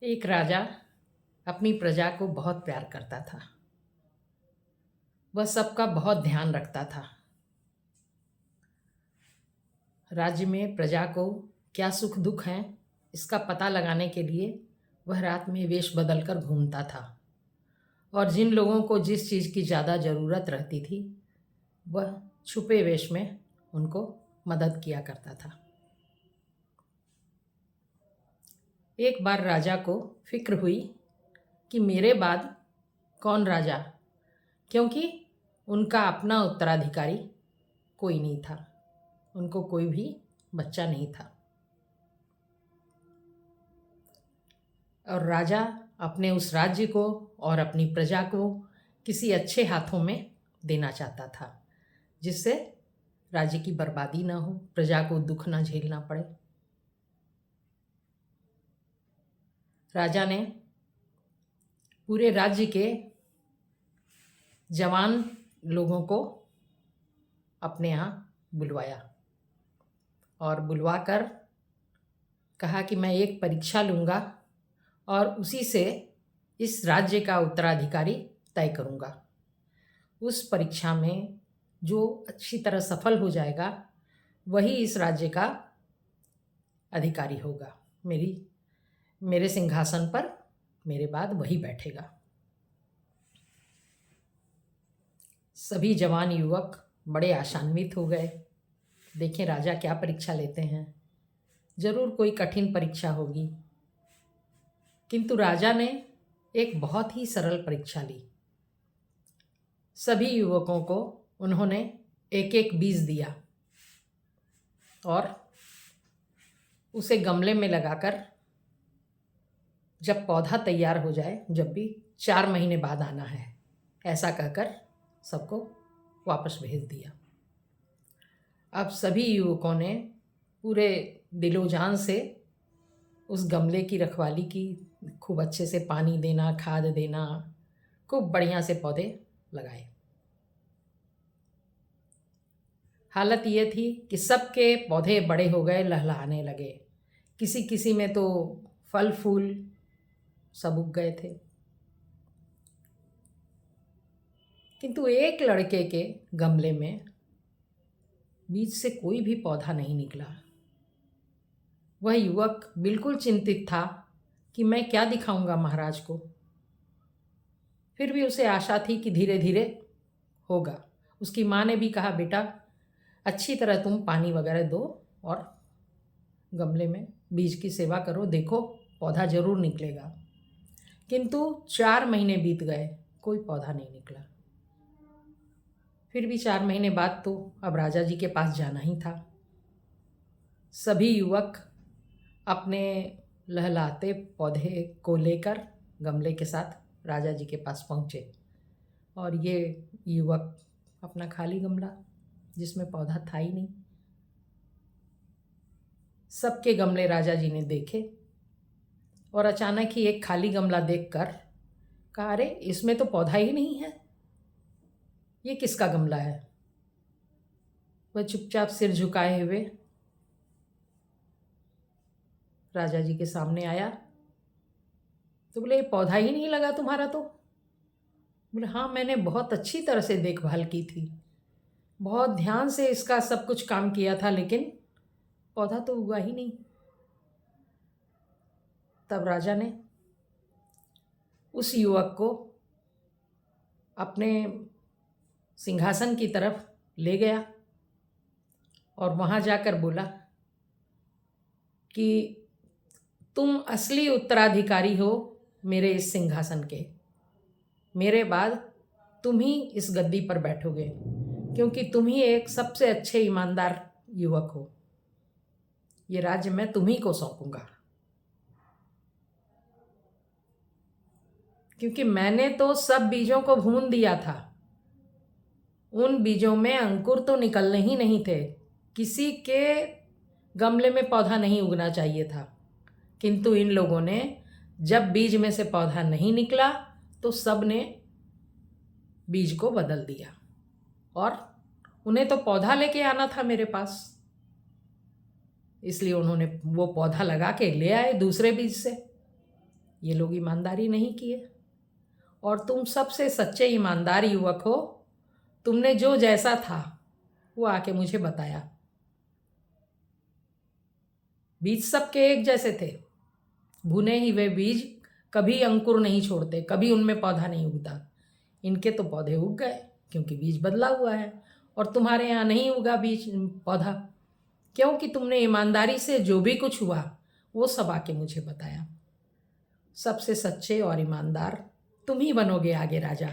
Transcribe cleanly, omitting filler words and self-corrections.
एक राजा अपनी प्रजा को बहुत प्यार करता था। वह सबका बहुत ध्यान रखता था। राज्य में प्रजा को क्या सुख दुख हैं, इसका पता लगाने के लिए वह रात में वेश बदल कर घूमता था और जिन लोगों को जिस चीज़ की ज़्यादा ज़रूरत रहती थी वह छुपे वेश में उनको मदद किया करता था। एक बार राजा को फिक्र हुई कि मेरे बाद कौन राजा, क्योंकि उनका अपना उत्तराधिकारी कोई नहीं था, उनको कोई भी बच्चा नहीं था और राजा अपने उस राज्य को और अपनी प्रजा को किसी अच्छे हाथों में देना चाहता था, जिससे राज्य की बर्बादी ना हो, प्रजा को दुख ना झेलना पड़े। राजा ने पूरे राज्य के जवान लोगों को अपने यहाँ बुलवाया और बुलवाकर कहा कि मैं एक परीक्षा लूँगा और उसी से इस राज्य का उत्तराधिकारी तय करूँगा। उस परीक्षा में जो अच्छी तरह सफल हो जाएगा वही इस राज्य का अधिकारी होगा। मेरे सिंहासन पर मेरे बाद वही बैठेगा। सभी जवान युवक बड़े आशान्वित हो गए। देखें राजा क्या परीक्षा लेते हैं, जरूर कोई कठिन परीक्षा होगी। किंतु राजा ने एक बहुत ही सरल परीक्षा ली। सभी युवकों को उन्होंने एक एक बीज दिया और उसे गमले में लगाकर जब पौधा तैयार हो जाए, जब भी 4 महीने बाद आना है, ऐसा कहकर सबको वापस भेज दिया। अब सभी युवकों ने पूरे दिलो जान से उस गमले की रखवाली की, खूब अच्छे से पानी देना, खाद देना, खूब बढ़िया से पौधे लगाए। हालत ये थी कि सबके पौधे बड़े हो गए, लहलहाने लगे। किसी किसी में तो फल फूल सब उग गए थे, किंतु एक लड़के के गमले में बीज से कोई भी पौधा नहीं निकला। वह युवक बिल्कुल चिंतित था कि मैं क्या दिखाऊंगा महाराज को। फिर भी उसे आशा थी कि धीरे धीरे होगा। उसकी माँ ने भी कहा, बेटा अच्छी तरह तुम पानी वगैरह दो और गमले में बीज की सेवा करो, देखो पौधा जरूर निकलेगा। किंतु 4 महीने बीत गए, कोई पौधा नहीं निकला। फिर भी 4 महीने बाद तो अब राजा जी के पास जाना ही था। सभी युवक अपने लहलाते पौधे को लेकर गमले के साथ राजा जी के पास पहुँचे और ये युवक अपना खाली गमला, जिसमें पौधा था ही नहीं। सबके गमले राजा जी ने देखे और अचानक ही एक खाली गमला देखकर कहा, अरे इसमें तो पौधा ही नहीं है, ये किसका गमला है। वह चुपचाप सिर झुकाए हुए राजा जी के सामने आया तो बोले, ये पौधा ही नहीं लगा तुम्हारा तो। बोले, हाँ मैंने बहुत अच्छी तरह से देखभाल की थी, बहुत ध्यान से इसका सब कुछ काम किया था, लेकिन पौधा तो उगा ही नहीं। तब राजा ने उस युवक को अपने सिंहासन की तरफ ले गया और वहाँ जाकर बोला कि तुम असली उत्तराधिकारी हो मेरे इस सिंहासन के। मेरे बाद तुम ही इस गद्दी पर बैठोगे, क्योंकि तुम ही एक सबसे अच्छे ईमानदार युवक हो। ये राज्य मैं तुम ही को सौंपूंगा, क्योंकि मैंने तो सब बीजों को भून दिया था। उन बीजों में अंकुर तो निकलने ही नहीं थे, किसी के गमले में पौधा नहीं उगना चाहिए था। किंतु इन लोगों ने जब बीज में से पौधा नहीं निकला तो सब ने बीज को बदल दिया और उन्हें तो पौधा लेके आना था मेरे पास, इसलिए उन्होंने वो पौधा लगा के ले आए दूसरे बीज से। ये लोग ईमानदारी नहीं किए, और तुम सबसे सच्चे ईमानदार युवक हो। तुमने जो जैसा था वो आके मुझे बताया। बीज सबके एक जैसे थे। भुने ही वे बीज कभी अंकुर नहीं छोड़ते, कभी उनमें पौधा नहीं उगता। इनके तो पौधे उग गए क्योंकि बीज बदला हुआ है, और तुम्हारे यहाँ नहीं उगा बीज पौधा, क्योंकि तुमने ईमानदारी से जो भी कुछ हुआ वो सब आके मुझे बताया। सबसे सच्चे और ईमानदार तुम ही बनोगे आगे राजा।